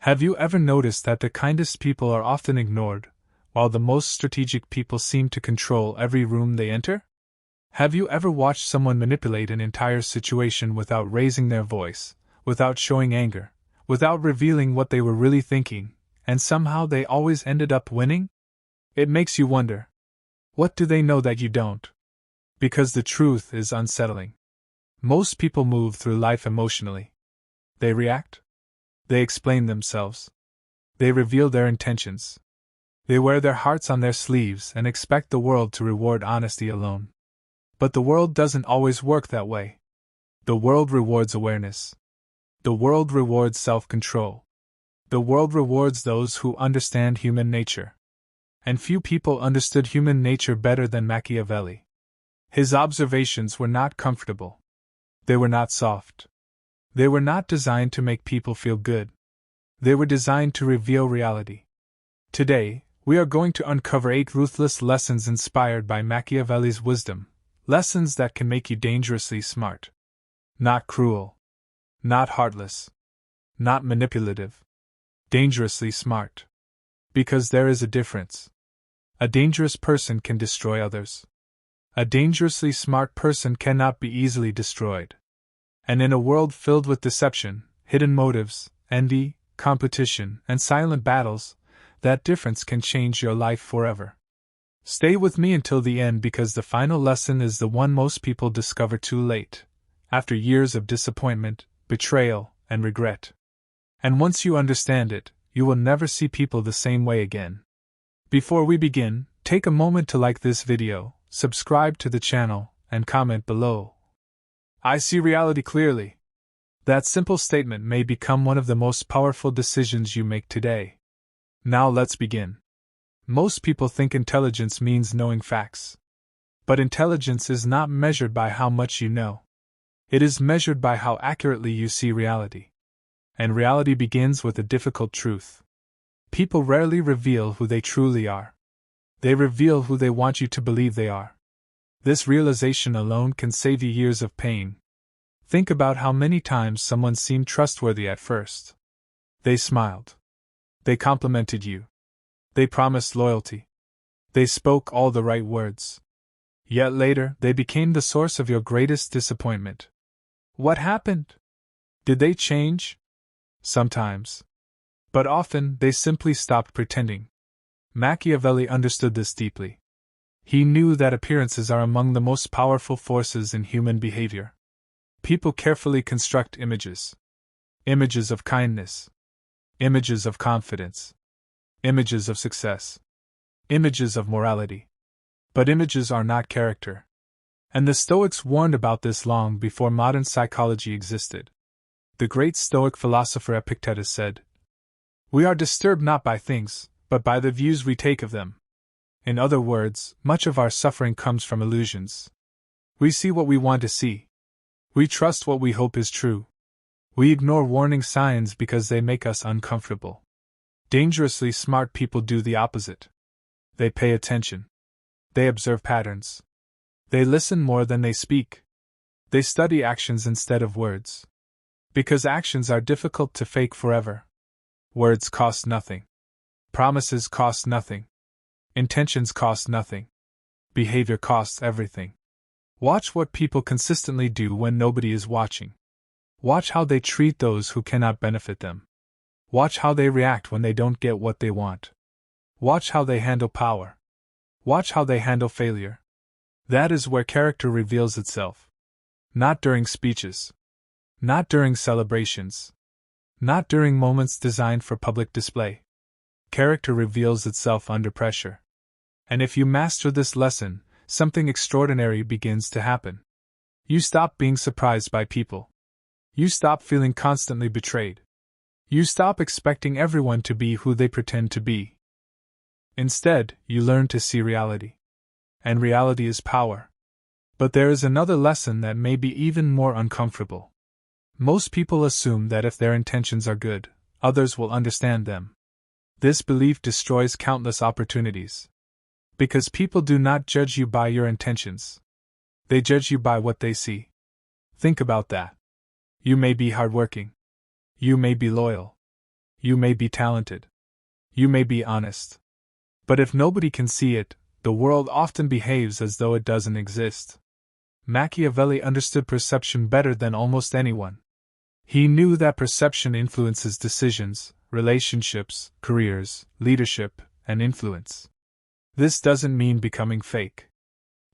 Have you ever noticed that the kindest people are often ignored, while the most strategic people seem to control every room they enter? Have you ever watched someone manipulate an entire situation without raising their voice, without showing anger, without revealing what they were really thinking, and somehow they always ended up winning? It makes you wonder, what do they know that you don't? Because the truth is unsettling. Most people move through life emotionally. They react. They explain themselves. They reveal their intentions. They wear their hearts on their sleeves and expect the world to reward honesty alone. But the world doesn't always work that way. The world rewards awareness. The world rewards self-control. The world rewards those who understand human nature. And few people understood human nature better than Machiavelli. His observations were not comfortable. They were not soft. They were not designed to make people feel good. They were designed to reveal reality. Today, we are going to uncover 8 ruthless lessons inspired by Machiavelli's wisdom, lessons that can make you dangerously smart. Not cruel. Not heartless. Not manipulative. Dangerously smart. Because there is a difference. A dangerous person can destroy others. A dangerously smart person cannot be easily destroyed. And in a world filled with deception, hidden motives, envy, competition, and silent battles, that difference can change your life forever. Stay with me until the end because the final lesson is the one most people discover too late, after years of disappointment, betrayal, and regret. And once you understand it, you will never see people the same way again. Before we begin, take a moment to like this video, subscribe to the channel, and comment below. I see reality clearly. That simple statement may become one of the most powerful decisions you make today. Now let's begin. Most people think intelligence means knowing facts. But intelligence is not measured by how much you know. It is measured by how accurately you see reality. And reality begins with a difficult truth. People rarely reveal who they truly are. They reveal who they want you to believe they are. This realization alone can save you years of pain. Think about how many times someone seemed trustworthy at first. They smiled. They complimented you. They promised loyalty. They spoke all the right words. Yet later, they became the source of your greatest disappointment. What happened? Did they change? Sometimes. But often, they simply stopped pretending. Machiavelli understood this deeply. He knew that appearances are among the most powerful forces in human behavior. People carefully construct images. Images of kindness. Images of confidence. Images of success. Images of morality. But images are not character. And the Stoics warned about this long before modern psychology existed. The great Stoic philosopher Epictetus said, "We are disturbed not by things, but by the views we take of them." In other words, much of our suffering comes from illusions. We see what we want to see. We trust what we hope is true. We ignore warning signs because they make us uncomfortable. Dangerously smart people do the opposite. They pay attention. They observe patterns. They listen more than they speak. They study actions instead of words. Because actions are difficult to fake forever. Words cost nothing. Promises cost nothing. Intentions cost nothing. Behavior costs everything. Watch what people consistently do when nobody is watching. Watch how they treat those who cannot benefit them. Watch how they react when they don't get what they want. Watch how they handle power. Watch how they handle failure. That is where character reveals itself. Not during speeches. Not during celebrations. Not during moments designed for public display. Character reveals itself under pressure. And if you master this lesson, something extraordinary begins to happen. You stop being surprised by people. You stop feeling constantly betrayed. You stop expecting everyone to be who they pretend to be. Instead, you learn to see reality. And reality is power. But there is another lesson that may be even more uncomfortable. Most people assume that if their intentions are good, others will understand them. This belief destroys countless opportunities. Because people do not judge you by your intentions. They judge you by what they see. Think about that. You may be hardworking. You may be loyal. You may be talented. You may be honest. But if nobody can see it, the world often behaves as though it doesn't exist. Machiavelli understood perception better than almost anyone. He knew that perception influences decisions, relationships, careers, leadership, and influence. This doesn't mean becoming fake.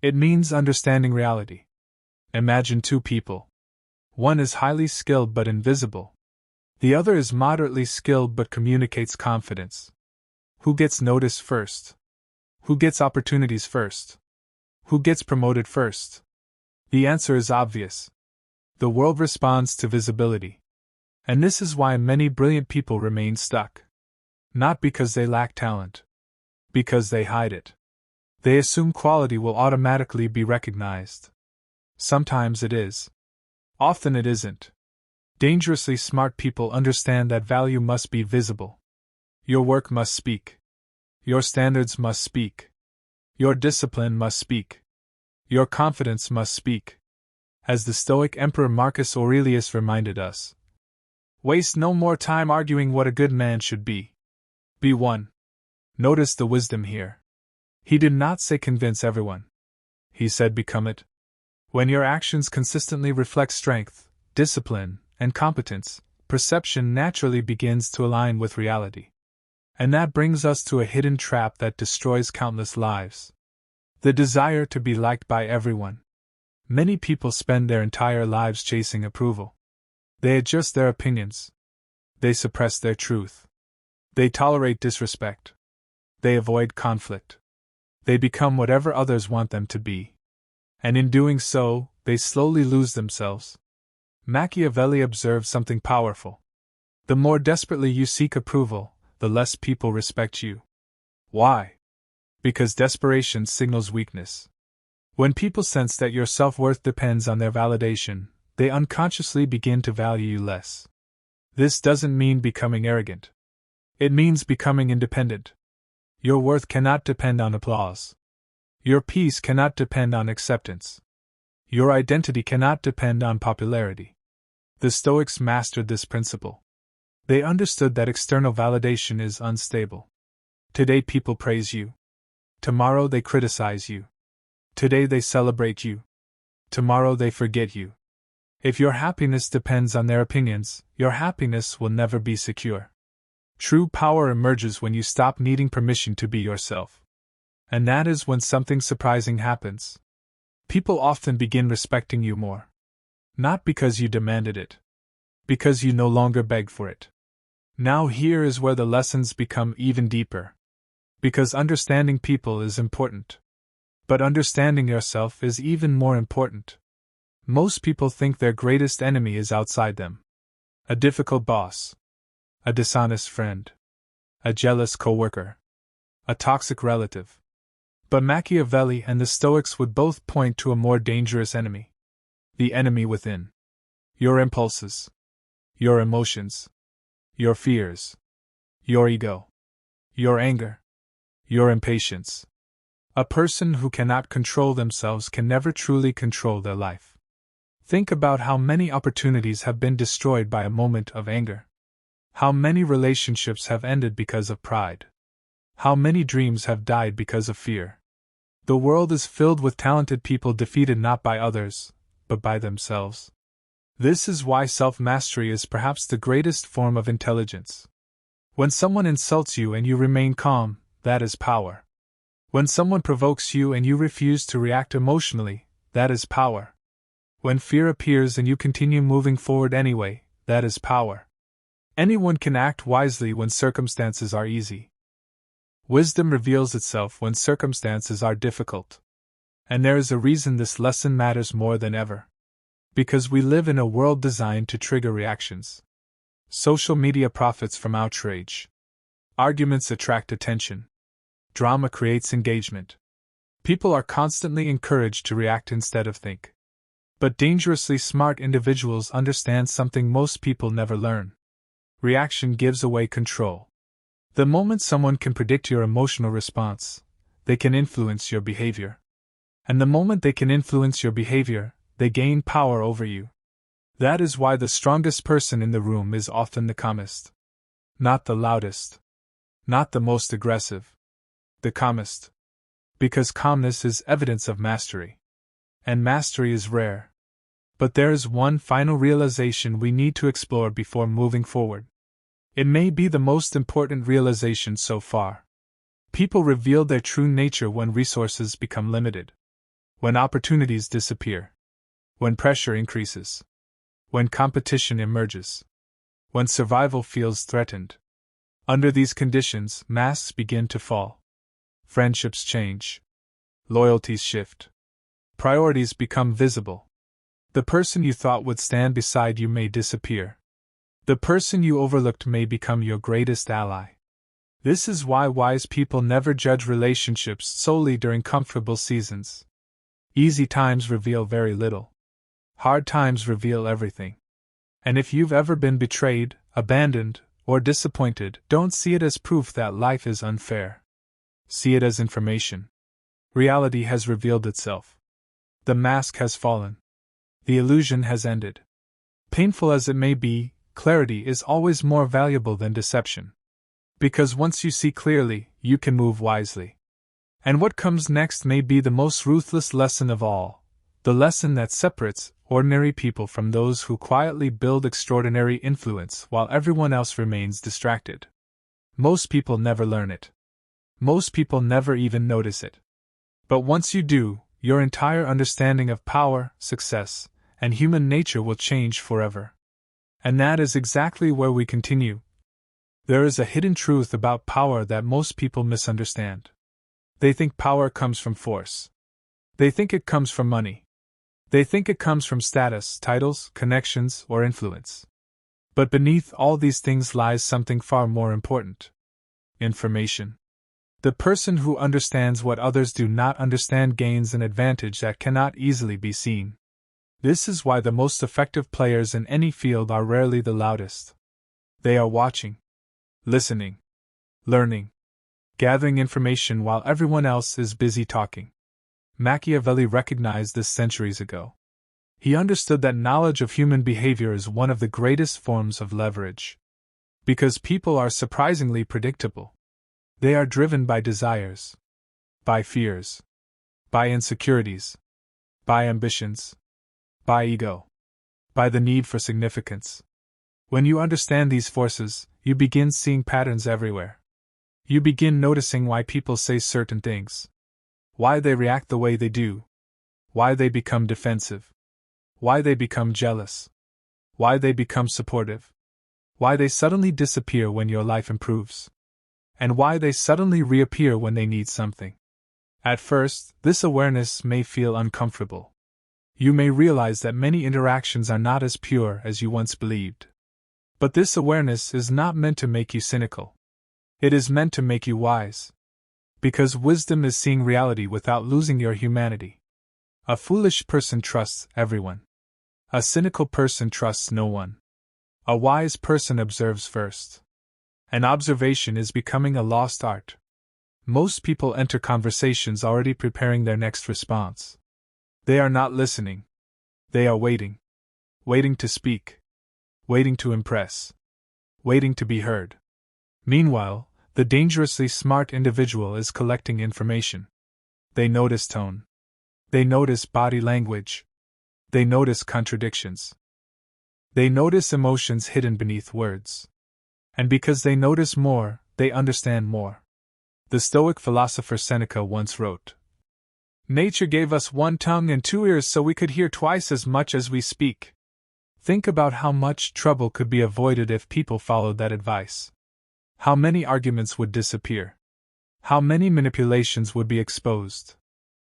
It means understanding reality. Imagine two people. One is highly skilled but invisible. The other is moderately skilled but communicates confidence. Who gets noticed first? Who gets opportunities first? Who gets promoted first? The answer is obvious. The world responds to visibility. And this is why many brilliant people remain stuck. Not because they lack talent. Because they hide it. They assume quality will automatically be recognized. Sometimes it is. Often it isn't. Dangerously smart people understand that value must be visible. Your work must speak. Your standards must speak. Your discipline must speak. Your confidence must speak. As the Stoic Emperor Marcus Aurelius reminded us, waste no more time arguing what a good man should be. Be one. Notice the wisdom here. He did not say convince everyone. He said become it. When your actions consistently reflect strength, discipline, and competence, perception naturally begins to align with reality. And that brings us to a hidden trap that destroys countless lives. The desire to be liked by everyone. Many people spend their entire lives chasing approval. They adjust their opinions. They suppress their truth. They tolerate disrespect. They avoid conflict. They become whatever others want them to be. And in doing so, they slowly lose themselves. Machiavelli observed something powerful. The more desperately you seek approval, the less people respect you. Why? Because desperation signals weakness. When people sense that your self-worth depends on their validation, they unconsciously begin to value you less. This doesn't mean becoming arrogant. It means becoming independent. Your worth cannot depend on applause. Your peace cannot depend on acceptance. Your identity cannot depend on popularity. The Stoics mastered this principle. They understood that external validation is unstable. Today people praise you. Tomorrow they criticize you. Today they celebrate you. Tomorrow they forget you. If your happiness depends on their opinions, your happiness will never be secure. True power emerges when you stop needing permission to be yourself. And that is when something surprising happens. People often begin respecting you more. Not because you demanded it. Because you no longer beg for it. Now here is where the lessons become even deeper. Because understanding people is important. But understanding yourself is even more important. Most people think their greatest enemy is outside them. A difficult boss. A dishonest friend. A jealous coworker. A toxic relative. But Machiavelli and the Stoics would both point to a more dangerous enemy. The enemy within. Your impulses. Your emotions. Your fears. Your ego. Your anger. Your impatience. A person who cannot control themselves can never truly control their life. Think about how many opportunities have been destroyed by a moment of anger. How many relationships have ended because of pride. How many dreams have died because of fear. The world is filled with talented people defeated not by others, but by themselves. This is why self-mastery is perhaps the greatest form of intelligence. When someone insults you and you remain calm, that is power. When someone provokes you and you refuse to react emotionally, that is power. When fear appears and you continue moving forward anyway, that is power. Anyone can act wisely when circumstances are easy. Wisdom reveals itself when circumstances are difficult. And there is a reason this lesson matters more than ever. Because we live in a world designed to trigger reactions. Social media profits from outrage. Arguments attract attention. Drama creates engagement. People are constantly encouraged to react instead of think. But dangerously smart individuals understand something most people never learn. Reaction gives away control. The moment someone can predict your emotional response, they can influence your behavior. And the moment they can influence your behavior, they gain power over you. That is why the strongest person in the room is often the calmest. Not the loudest. Not the most aggressive. The calmest. Because calmness is evidence of mastery. And mastery is rare. But there is one final realization we need to explore before moving forward. It may be the most important realization so far. People reveal their true nature when resources become limited. When opportunities disappear. When pressure increases. When competition emerges. When survival feels threatened. Under these conditions, masks begin to fall. Friendships change. Loyalties shift. Priorities become visible. The person you thought would stand beside you may disappear. The person you overlooked may become your greatest ally. This is why wise people never judge relationships solely during comfortable seasons. Easy times reveal very little. Hard times reveal everything. And if you've ever been betrayed, abandoned, or disappointed, don't see it as proof that life is unfair. See it as information. Reality has revealed itself. The mask has fallen. The illusion has ended. Painful as it may be, clarity is always more valuable than deception. Because once you see clearly, you can move wisely. And what comes next may be the most ruthless lesson of all, the lesson that separates ordinary people from those who quietly build extraordinary influence while everyone else remains distracted. Most people never learn it. Most people never even notice it. But once you do, your entire understanding of power, success, and human nature will change forever. And that is exactly where we continue. There is a hidden truth about power that most people misunderstand. They think power comes from force. They think it comes from money. They think it comes from status, titles, connections, or influence. But beneath all these things lies something far more important. Information. The person who understands what others do not understand gains an advantage that cannot easily be seen. This is why the most effective players in any field are rarely the loudest. They are watching, listening, learning, gathering information while everyone else is busy talking. Machiavelli recognized this centuries ago. He understood that knowledge of human behavior is one of the greatest forms of leverage. Because people are surprisingly predictable. They are driven by desires, by fears, by insecurities, by ambitions, by ego, by the need for significance. When you understand these forces, you begin seeing patterns everywhere. You begin noticing why people say certain things, why they react the way they do, why they become defensive, why they become jealous, why they become supportive, why they suddenly disappear when your life improves, and why they suddenly reappear when they need something. At first, this awareness may feel uncomfortable. You may realize that many interactions are not as pure as you once believed. But this awareness is not meant to make you cynical. It is meant to make you wise. Because wisdom is seeing reality without losing your humanity. A foolish person trusts everyone. A cynical person trusts no one. A wise person observes first. And observation is becoming a lost art. Most people enter conversations already preparing their next response. They are not listening. They are waiting. Waiting to speak. Waiting to impress. Waiting to be heard. Meanwhile, the dangerously smart individual is collecting information. They notice tone. They notice body language. They notice contradictions. They notice emotions hidden beneath words. And because they notice more, they understand more. The Stoic philosopher Seneca once wrote, "Nature gave us one tongue and two ears so we could hear twice as much as we speak." Think about how much trouble could be avoided if people followed that advice. How many arguments would disappear? How many manipulations would be exposed?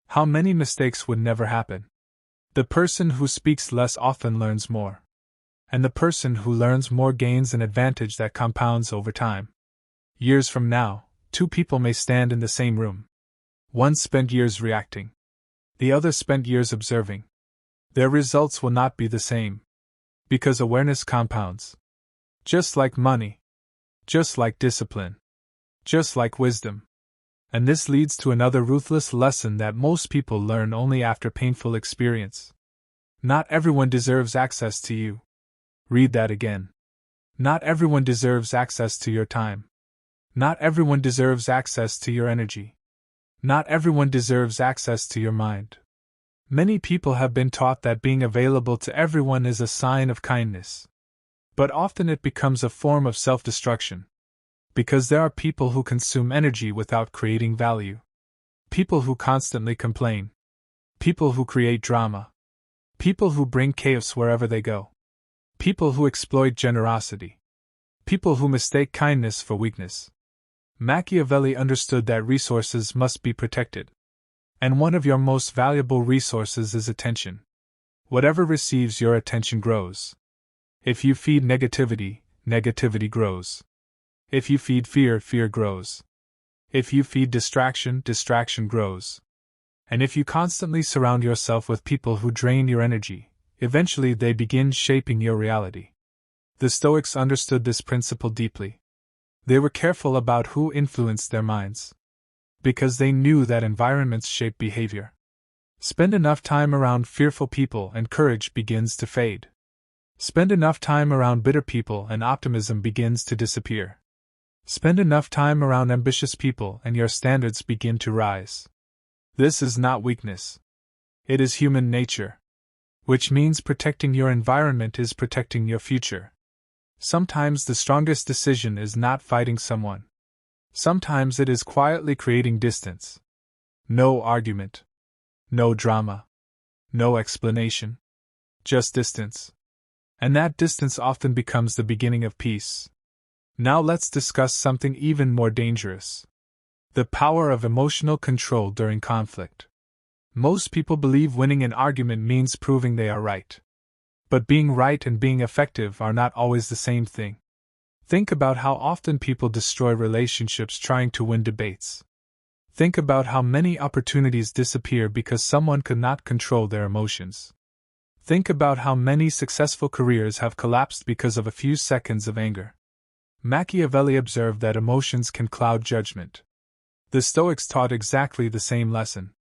How many mistakes would never happen? The person who speaks less often learns more. And the person who learns more gains an advantage that compounds over time. Years from now, two people may stand in the same room. One spent years reacting. The other spent years observing. Their results will not be the same. Because awareness compounds. Just like money. Just like discipline. Just like wisdom. And this leads to another ruthless lesson that most people learn only after painful experience. Not everyone deserves access to you. Read that again. Not everyone deserves access to your time. Not everyone deserves access to your energy. Not everyone deserves access to your mind. Many people have been taught that being available to everyone is a sign of kindness. But often it becomes a form of self-destruction. Because there are people who consume energy without creating value. People who constantly complain. People who create drama. People who bring chaos wherever they go. People who exploit generosity. People who mistake kindness for weakness. Machiavelli understood that resources must be protected. And one of your most valuable resources is attention. Whatever receives your attention grows. If you feed negativity, negativity grows. If you feed fear, fear grows. If you feed distraction, distraction grows. And if you constantly surround yourself with people who drain your energy, eventually they begin shaping your reality. The Stoics understood this principle deeply. They were careful about who influenced their minds. Because they knew that environments shape behavior. Spend enough time around fearful people and courage begins to fade. Spend enough time around bitter people and optimism begins to disappear. Spend enough time around ambitious people and your standards begin to rise. This is not weakness. It is human nature. Which means protecting your environment is protecting your future. Sometimes the strongest decision is not fighting someone. Sometimes it is quietly creating distance. No argument. No drama. No explanation. Just distance. And that distance often becomes the beginning of peace. Now let's discuss something even more dangerous. The power of emotional control during conflict. Most people believe winning an argument means proving they are right. But being right and being effective are not always the same thing. Think about how often people destroy relationships trying to win debates. Think about how many opportunities disappear because someone could not control their emotions. Think about how many successful careers have collapsed because of a few seconds of anger. Machiavelli observed that emotions can cloud judgment. The Stoics taught exactly the same lesson.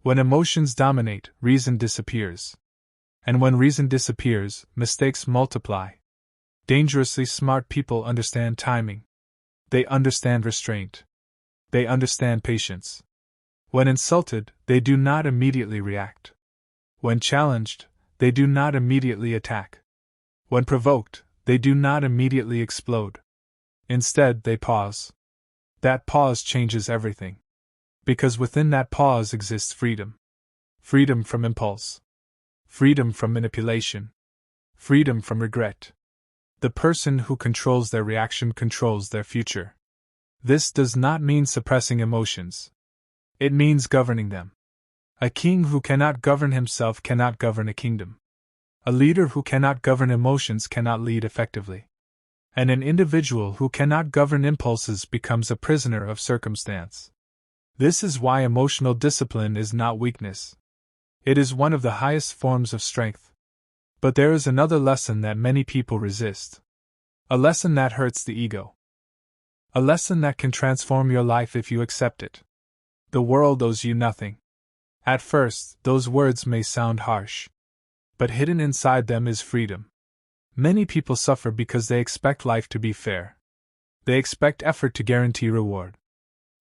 When emotions dominate, reason disappears. And when reason disappears, mistakes multiply. Dangerously smart people understand timing. They understand restraint. They understand patience. When insulted, they do not immediately react. When challenged, they do not immediately attack. When provoked, they do not immediately explode. Instead, they pause. That pause changes everything. Because within that pause exists freedom. Freedom from impulse. Freedom from manipulation. Freedom from regret. The person who controls their reaction controls their future. This does not mean suppressing emotions. It means governing them. A king who cannot govern himself cannot govern a kingdom. A leader who cannot govern emotions cannot lead effectively. And an individual who cannot govern impulses becomes a prisoner of circumstance. This is why emotional discipline is not weakness. It is one of the highest forms of strength. But there is another lesson that many people resist. A lesson that hurts the ego. A lesson that can transform your life if you accept it. The world owes you nothing. At first, those words may sound harsh. But hidden inside them is freedom. Many people suffer because they expect life to be fair. They expect effort to guarantee reward.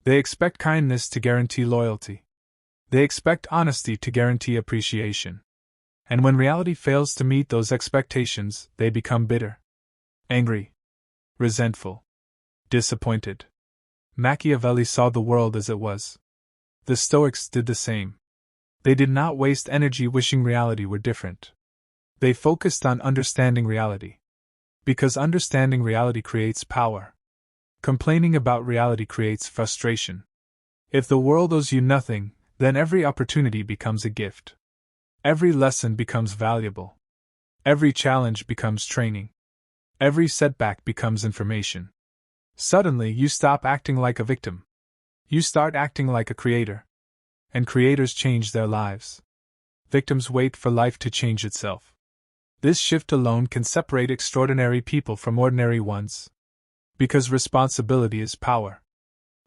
They expect kindness to guarantee loyalty. They expect honesty to guarantee appreciation. And when reality fails to meet those expectations, they become bitter, angry, resentful, disappointed. Machiavelli saw the world as it was. The Stoics did the same. They did not waste energy wishing reality were different. They focused on understanding reality. Because understanding reality creates power. Complaining about reality creates frustration. If the world owes you nothing, then every opportunity becomes a gift. Every lesson becomes valuable. Every challenge becomes training. Every setback becomes information. Suddenly you stop acting like a victim. You start acting like a creator. And creators change their lives. Victims wait for life to change itself. This shift alone can separate extraordinary people from ordinary ones. Because responsibility is power.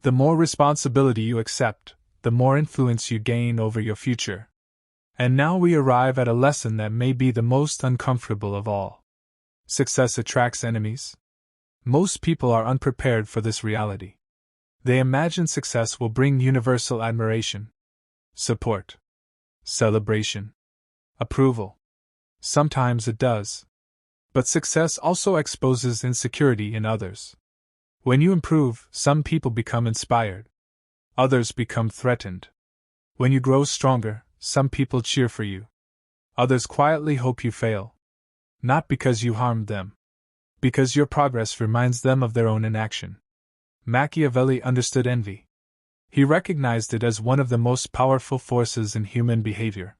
The more responsibility you accept, the more influence you gain over your future. And now we arrive at a lesson that may be the most uncomfortable of all. Success attracts enemies. Most people are unprepared for this reality. They imagine success will bring universal admiration, support, celebration, approval. Sometimes it does. But success also exposes insecurity in others. When you improve, some people become inspired. Others become threatened. When you grow stronger, some people cheer for you. Others quietly hope you fail. Not because you harmed them. Because your progress reminds them of their own inaction. Machiavelli understood envy. He recognized it as one of the most powerful forces in human behavior.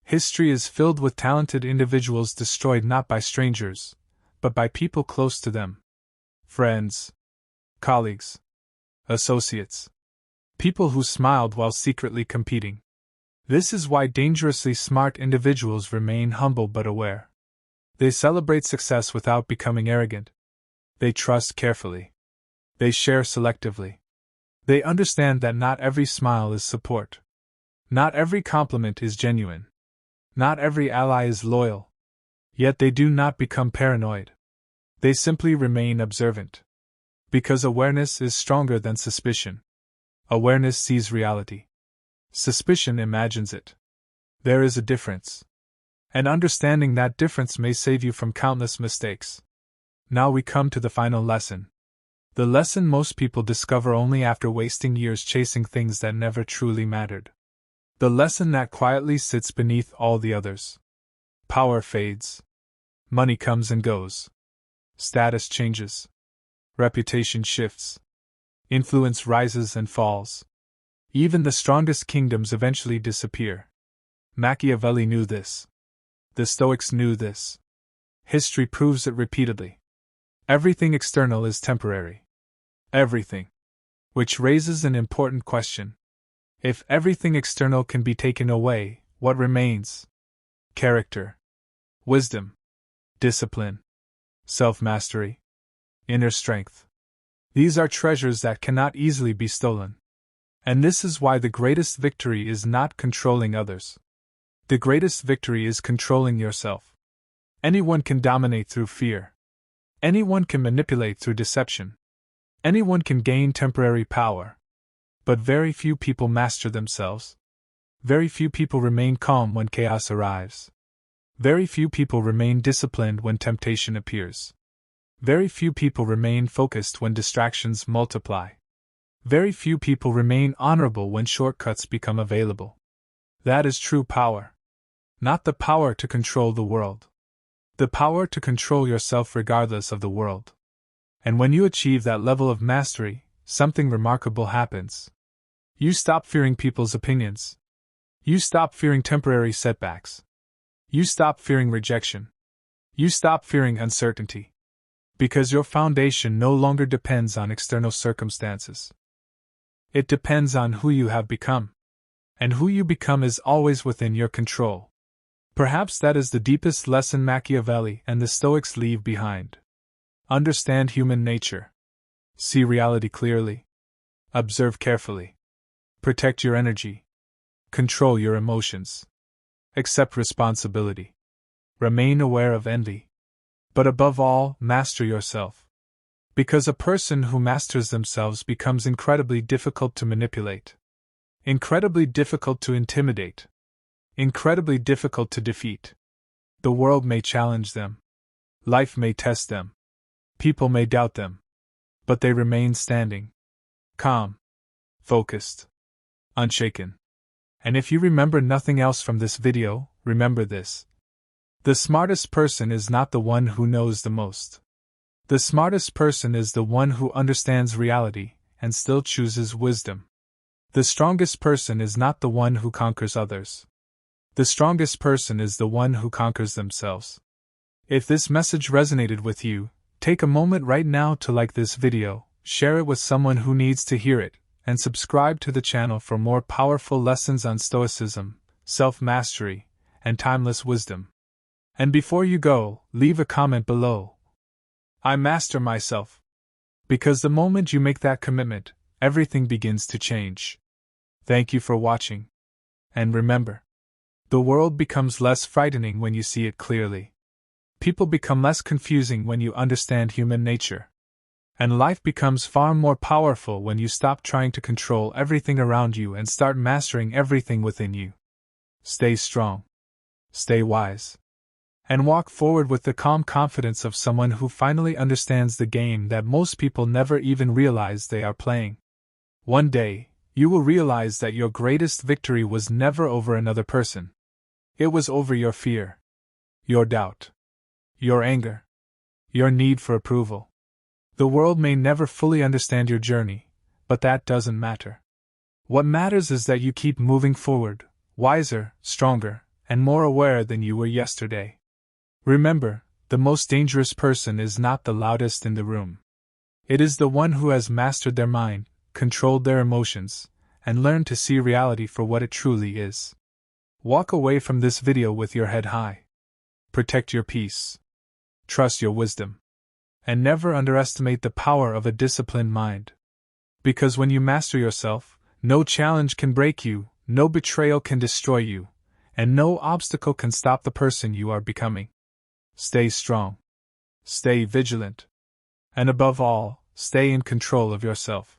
History is filled with talented individuals destroyed not by strangers, but by people close to them. Friends, colleagues, associates. People who smiled while secretly competing. This is why dangerously smart individuals remain humble but aware. They celebrate success without becoming arrogant. They trust carefully. They share selectively. They understand that not every smile is support. Not every compliment is genuine. Not every ally is loyal. Yet they do not become paranoid. They simply remain observant. Because awareness is stronger than suspicion. Awareness sees reality. Suspicion imagines it. There is a difference. And understanding that difference may save you from countless mistakes. Now we come to the final lesson. The lesson most people discover only after wasting years chasing things that never truly mattered. The lesson that quietly sits beneath all the others. Power fades. Money comes and goes. Status changes. Reputation shifts. Influence rises and falls. Even the strongest kingdoms eventually disappear. Machiavelli knew this. The Stoics knew this. History proves it repeatedly. Everything external is temporary. Everything. Which raises an important question. If everything external can be taken away, what remains? Character, wisdom, discipline, self-mastery, inner strength. These are treasures that cannot easily be stolen. And this is why the greatest victory is not controlling others. The greatest victory is controlling yourself. Anyone can dominate through fear. Anyone can manipulate through deception. Anyone can gain temporary power. But very few people master themselves. Very few people remain calm when chaos arrives. Very few people remain disciplined when temptation appears. Very few people remain focused when distractions multiply. Very few people remain honorable when shortcuts become available. That is true power. Not the power to control the world. The power to control yourself regardless of the world. And when you achieve that level of mastery, something remarkable happens. You stop fearing people's opinions. You stop fearing temporary setbacks. You stop fearing rejection. You stop fearing uncertainty. Because your foundation no longer depends on external circumstances. It depends on who you have become. And who you become is always within your control. Perhaps that is the deepest lesson Machiavelli and the Stoics leave behind. Understand human nature. See reality clearly. Observe carefully. Protect your energy. Control your emotions. Accept responsibility. Remain aware of envy. But above all, master yourself. Because a person who masters themselves becomes incredibly difficult to manipulate. Incredibly difficult to intimidate. Incredibly difficult to defeat. The world may challenge them. Life may test them. People may doubt them. But they remain standing. Calm. Focused. Unshaken. And if you remember nothing else from this video, remember this. The smartest person is not the one who knows the most. The smartest person is the one who understands reality and still chooses wisdom. The strongest person is not the one who conquers others. The strongest person is the one who conquers themselves. If this message resonated with you, take a moment right now to like this video, share it with someone who needs to hear it, and subscribe to the channel for more powerful lessons on Stoicism, self-mastery, and timeless wisdom. And before you go, leave a comment below. I master myself. Because the moment you make that commitment, everything begins to change. Thank you for watching. And remember, the world becomes less frightening when you see it clearly. People become less confusing when you understand human nature. And life becomes far more powerful when you stop trying to control everything around you and start mastering everything within you. Stay strong. Stay wise. And walk forward with the calm confidence of someone who finally understands the game that most people never even realize they are playing. One day, you will realize that your greatest victory was never over another person. It was over your fear, your doubt, your anger, your need for approval. The world may never fully understand your journey, but that doesn't matter. What matters is that you keep moving forward, wiser, stronger, and more aware than you were yesterday. Remember, the most dangerous person is not the loudest in the room. It is the one who has mastered their mind, controlled their emotions, and learned to see reality for what it truly is. Walk away from this video with your head high. Protect your peace. Trust your wisdom. And never underestimate the power of a disciplined mind. Because when you master yourself, no challenge can break you, no betrayal can destroy you, and no obstacle can stop the person you are becoming. Stay strong. Stay vigilant. And above all, stay in control of yourself.